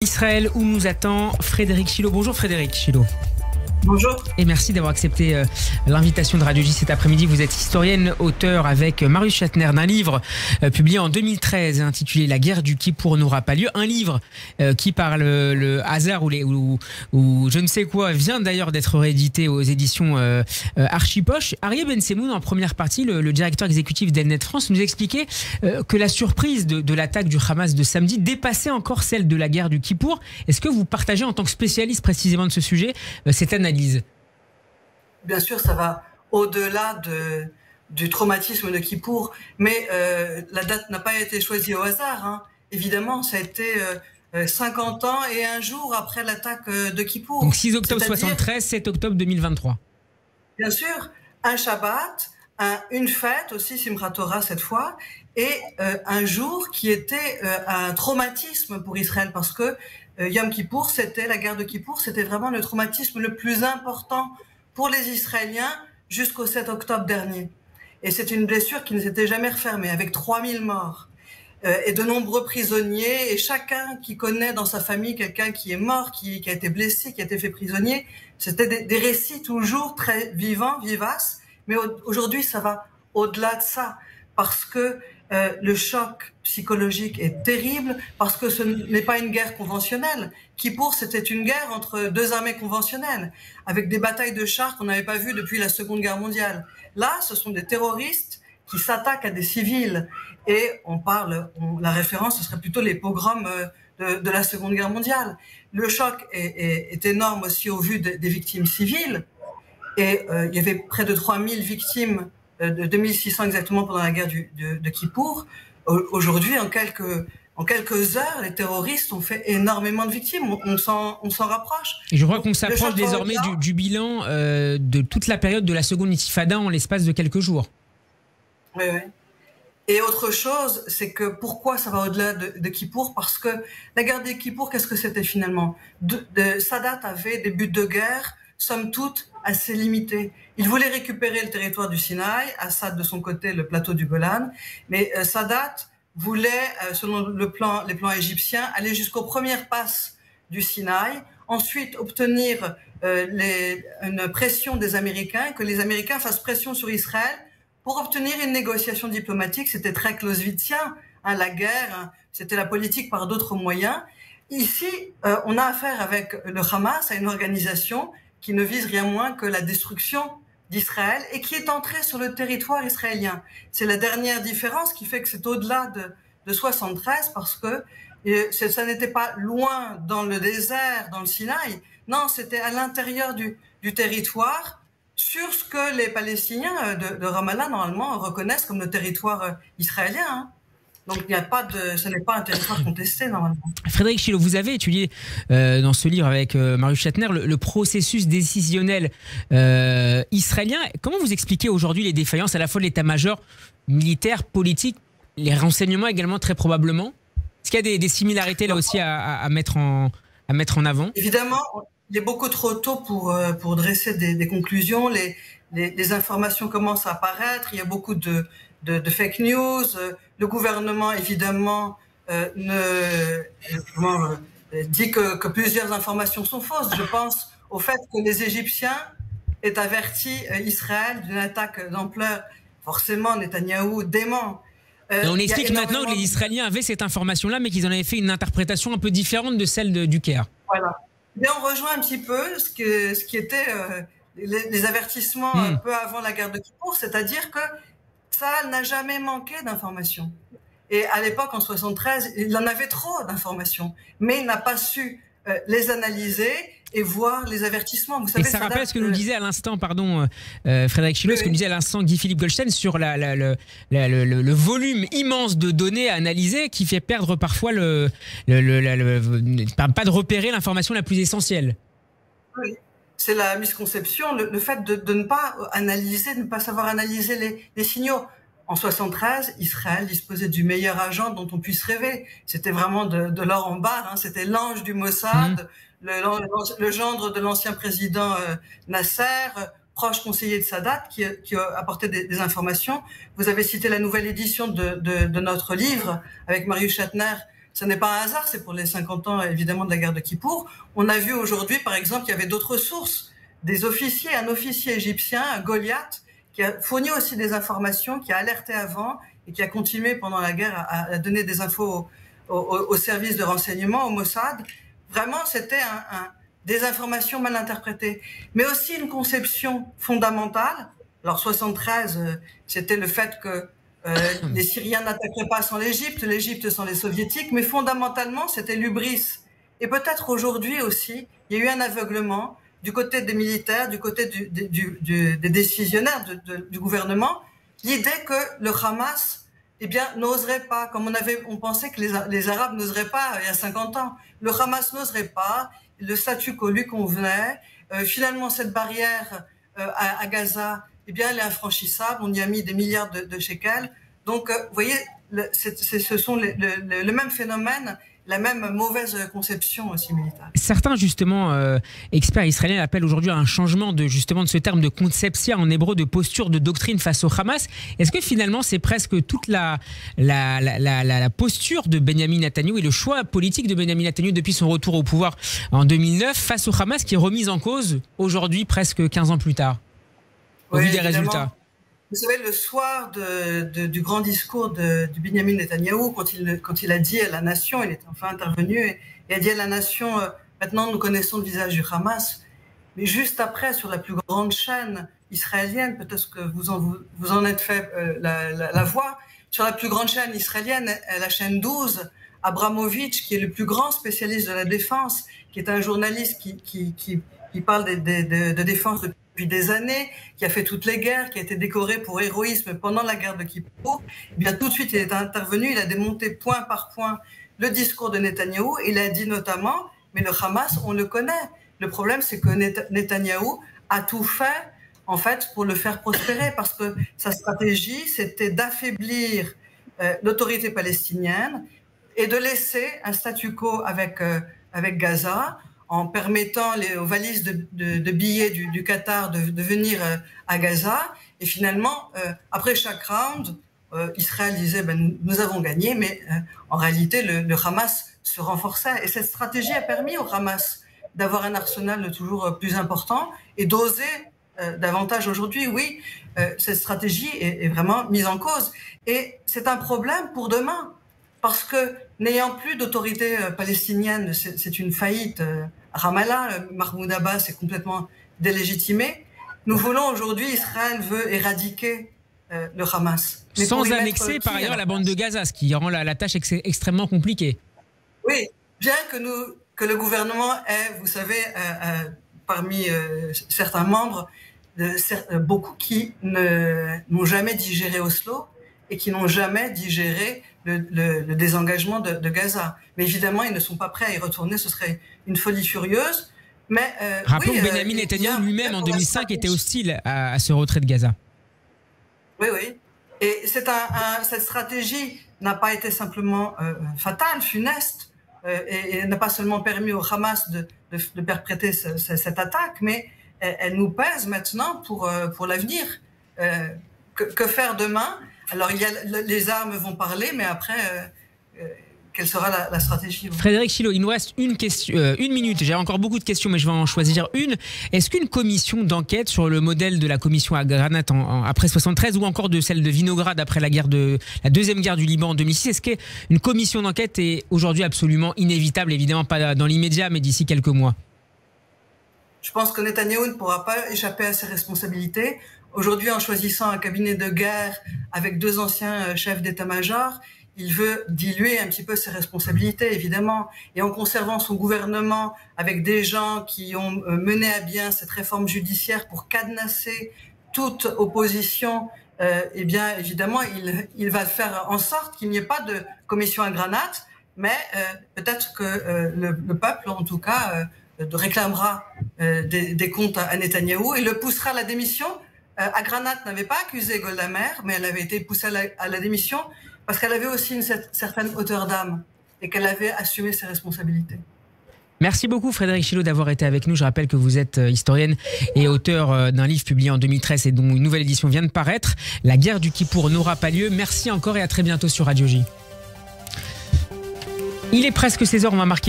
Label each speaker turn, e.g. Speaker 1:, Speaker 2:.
Speaker 1: Israël où nous attend Frédéric Chilot. Bonjour Frédéric Chilot.
Speaker 2: Bonjour.
Speaker 1: Et merci d'avoir accepté l'invitation de Radio J cet après-midi. Vous êtes historienne, auteur avec Marius Shatner d'un livre publié en 2013 intitulé La guerre du Kippour n'aura pas lieu. Un livre qui, par le hasard ou je ne sais quoi, vient d'ailleurs d'être réédité aux éditions Archipoche. Aryeh Ben Semoun, en première partie, le directeur exécutif d'Elnet France, nous expliquait que la surprise de l'attaque du Hamas de samedi dépassait encore celle de la guerre du Kippour. Est-ce que vous partagez, en tant que spécialiste précisément de ce sujet, cette analyse?
Speaker 2: Bien sûr, ça va au-delà du traumatisme de Kippour, mais la date n'a pas été choisie au hasard. Hein. Évidemment, ça a été 50 ans et un jour après l'attaque de Kippour.
Speaker 1: Donc 6 octobre 73, 7 octobre 2023.
Speaker 2: Bien sûr, un Shabbat, une fête aussi, Simchat Torah cette fois, et un jour qui était un traumatisme pour Israël, parce que Yom Kippour, la guerre de Kippour, c'était vraiment le traumatisme le plus important pour les Israéliens jusqu'au 7 octobre dernier. Et c'est une blessure qui ne s'était jamais refermée, avec 3000 morts et de nombreux prisonniers, et chacun qui connaît dans sa famille quelqu'un qui est mort, qui a été blessé, qui a été fait prisonnier. C'était des récits toujours très vivants, vivaces, mais aujourd'hui ça va au-delà de ça, parce que le choc psychologique est terrible, parce que ce n'est pas une guerre conventionnelle. Kippour, c'était une guerre entre deux armées conventionnelles, avec des batailles de chars qu'on n'avait pas vues depuis la Seconde Guerre mondiale. Là, ce sont des terroristes qui s'attaquent à des civils. Et la référence, ce serait plutôt les pogroms de la Seconde Guerre mondiale. Le choc est énorme aussi au vu des victimes civiles. Et il y avait près de 3000 victimes, de 2600 exactement pendant la guerre de Kippour. Aujourd'hui, en quelques heures, les terroristes ont fait énormément de victimes. On s'en rapproche.
Speaker 1: Et je crois qu'on s'approche désormais du bilan de toute la période de la seconde intifada en l'espace de quelques jours.
Speaker 2: Oui, oui. Et autre chose, c'est que pourquoi ça va au-delà de Kippour? Parce que la guerre de Kippour, qu'est-ce que c'était finalement? Sadat avait des buts de guerre, somme toute, assez limités. Il voulait récupérer le territoire du Sinaï, Assad de son côté le plateau du Golan, mais Sadat voulait, selon les plans égyptiens, aller jusqu'aux premières passes du Sinaï, ensuite obtenir une pression des Américains, que les Américains fassent pression sur Israël pour obtenir une négociation diplomatique. C'était très clausewitzien, la guerre, c'était la politique par d'autres moyens. Ici, on a affaire avec le Hamas, à une organisation qui ne vise rien moins que la destruction d'Israël et qui est entrée sur le territoire israélien. C'est la dernière différence qui fait que c'est au-delà de 73, parce que ça n'était pas loin dans le désert, dans le Sinaï. Non, c'était à l'intérieur du territoire, sur ce que les Palestiniens de Ramallah, normalement, reconnaissent comme le territoire israélien. Hein. Donc, ce n'est pas un territoire contesté, normalement.
Speaker 1: Frédéric Chilot, vous avez étudié dans ce livre avec Marius Shatner le processus décisionnel israélien. Comment vous expliquez aujourd'hui les défaillances à la fois de l'état-major militaire, politique, les renseignements également très probablement? Est-ce qu'il y a des similarités là aussi à mettre en avant?
Speaker 2: Évidemment, il est beaucoup trop tôt pour dresser des conclusions. Les informations commencent à apparaître. Il y a beaucoup de fake news. Le gouvernement, évidemment, dit que plusieurs informations sont fausses. Je pense au fait que les Égyptiens aient averti Israël d'une attaque d'ampleur. Forcément, Netanyahou dément.
Speaker 1: On explique maintenant que les Israéliens avaient cette information-là, mais qu'ils en avaient fait une interprétation un peu différente de celle du Caire.
Speaker 2: Voilà. Mais on rejoint un petit peu ce qui était les avertissements un peu avant la guerre de Kippour, c'est-à-dire que Tsahal n'a jamais manqué d'informations. Et à l'époque, en 73, il en avait trop d'informations, mais il n'a pas su les analyser et voir les avertissements. Vous savez,
Speaker 1: et ça rappelle ce que nous disait à l'instant, Frédéric Chilot, ce que nous disait à l'instant Guy-Philippe Goldstein sur le volume immense de données à analyser qui fait perdre parfois pas de repérer l'information la plus essentielle.
Speaker 2: Oui. C'est la misconception, le fait de ne pas analyser, de ne pas savoir analyser les signaux. En 73, Israël disposait du meilleur agent dont on puisse rêver. C'était vraiment de l'or en barre. Hein. C'était l'ange du Mossad, le gendre de l'ancien président Nasser, proche conseiller de Sadat, qui apportait des informations. Vous avez cité la nouvelle édition de notre livre avec Marius Shatner, ce n'est pas un hasard, c'est pour les 50 ans évidemment de la guerre de Kippour. On a vu aujourd'hui, par exemple, qu'il y avait d'autres sources, des officiers, un officier égyptien, Goliath, qui a fourni aussi des informations, qui a alerté avant et qui a continué pendant la guerre à donner des infos au service de renseignement, au Mossad. Vraiment, c'était des informations mal interprétées, mais aussi une conception fondamentale. Alors 73, c'était le fait que les Syriens n'attaqueraient pas sans l'Égypte sans les Soviétiques, mais fondamentalement, c'était l'hubris. Et peut-être aujourd'hui aussi, il y a eu un aveuglement du côté des militaires, du côté des décisionnaires du gouvernement, l'idée que le Hamas, n'oserait pas, comme on pensait que les Arabes n'oseraient pas il y a 50 ans. Le Hamas n'oserait pas, le statut quo lui convenait. Finalement, cette barrière à Gaza, elle est infranchissable. On y a mis des milliards de shekels. Donc, vous voyez, ce sont le même phénomène, la même mauvaise conception aussi militaire.
Speaker 1: Certains, justement, experts israéliens appellent aujourd'hui à un changement de ce terme de conception en hébreu, de posture, de doctrine face au Hamas. Est-ce que finalement, c'est presque toute la posture de Benyamin Netanyahou et le choix politique de Benyamin Netanyahou depuis son retour au pouvoir en 2009 face au Hamas qui est remise en cause aujourd'hui, presque 15 ans plus tard, au vu des résultats?
Speaker 2: Vous savez, le soir du grand discours du Benyamin Netanyahou, quand il a dit à la nation, il est enfin intervenu et a dit à la nation, maintenant nous connaissons le visage du Hamas. Mais juste après, sur la plus grande chaîne israélienne, peut-être que vous en êtes fait la voix, sur la plus grande chaîne israélienne, la chaîne 12, Abramovitch, qui est le plus grand spécialiste de la défense, qui est un journaliste qui parle de défense depuis des années, qui a fait toutes les guerres, qui a été décoré pour héroïsme pendant la guerre de Kippour, tout de suite il est intervenu, il a démonté point par point le discours de Netanyahou, et il a dit notamment, mais le Hamas, on le connaît. Le problème, c'est que Netanyahou a tout fait, en fait, pour le faire prospérer, parce que sa stratégie, c'était d'affaiblir l'autorité palestinienne et de laisser un statu quo avec Gaza, en permettant aux valises de billets du Qatar de venir à Gaza. Et finalement, après chaque round, Israël disait nous avons gagné, mais en réalité, le Hamas se renforçait. Et cette stratégie a permis au Hamas d'avoir un arsenal toujours plus important et d'oser davantage aujourd'hui. Oui, cette stratégie est vraiment mise en cause. Et c'est un problème pour demain, parce que n'ayant plus d'autorité palestinienne, c'est une faillite. Ramallah, Mahmoud Abbas est complètement délégitimé. Nous voulons aujourd'hui, Israël veut éradiquer le Hamas.
Speaker 1: Mais sans annexer par ailleurs la bande de Gaza, ce qui rend la tâche extrêmement compliquée.
Speaker 2: Oui, bien que le gouvernement ait, vous savez, parmi certains membres, beaucoup qui n'ont jamais digéré Oslo et qui n'ont jamais digéré le désengagement de Gaza. Mais évidemment, ils ne sont pas prêts à y retourner, ce serait une folie furieuse. Mais,
Speaker 1: rappelons que Benyamin Netanyahou lui-même, en 2005, était hostile à ce retrait de Gaza.
Speaker 2: Oui, oui. Et cette stratégie n'a pas été simplement fatale, funeste, et n'a pas seulement permis au Hamas de perpétrer cette attaque, mais elle nous pèse maintenant pour l'avenir. Que faire demain? Alors, les armes vont parler, mais après, quelle sera la stratégie?
Speaker 1: Frédéric Chilot, il nous reste une minute. J'ai encore beaucoup de questions, mais je vais en choisir une. Est-ce qu'une commission d'enquête sur le modèle de la commission à Granat après 73 ou encore de celle de Vinograd après la deuxième guerre du Liban en 2006, est-ce qu'une commission d'enquête est aujourd'hui absolument inévitable? Évidemment pas dans l'immédiat, mais d'ici quelques mois.
Speaker 2: Je pense que Netanyahou ne pourra pas échapper à ses responsabilités. Aujourd'hui, en choisissant un cabinet de guerre avec 2 anciens chefs d'état-major, il veut diluer un petit peu ses responsabilités, évidemment, et en conservant son gouvernement avec des gens qui ont mené à bien cette réforme judiciaire pour cadenasser toute opposition, évidemment, il va faire en sorte qu'il n'y ait pas de commission à Granat, mais peut-être que le peuple, en tout cas, réclamera des comptes à Netanyahou et le poussera à la démission. À Granat n'avait pas accusé Golda Meir, mais elle avait été poussée à la démission parce qu'elle avait aussi une certaine hauteur d'âme et qu'elle avait assumé ses responsabilités.
Speaker 1: Merci beaucoup Frédéric Chilot d'avoir été avec nous. Je rappelle que vous êtes historienne et auteur d'un livre publié en 2013 et dont une nouvelle édition vient de paraître. La guerre du Kippour n'aura pas lieu. Merci encore et à très bientôt sur Radio J. Il est presque 16h, on va marquer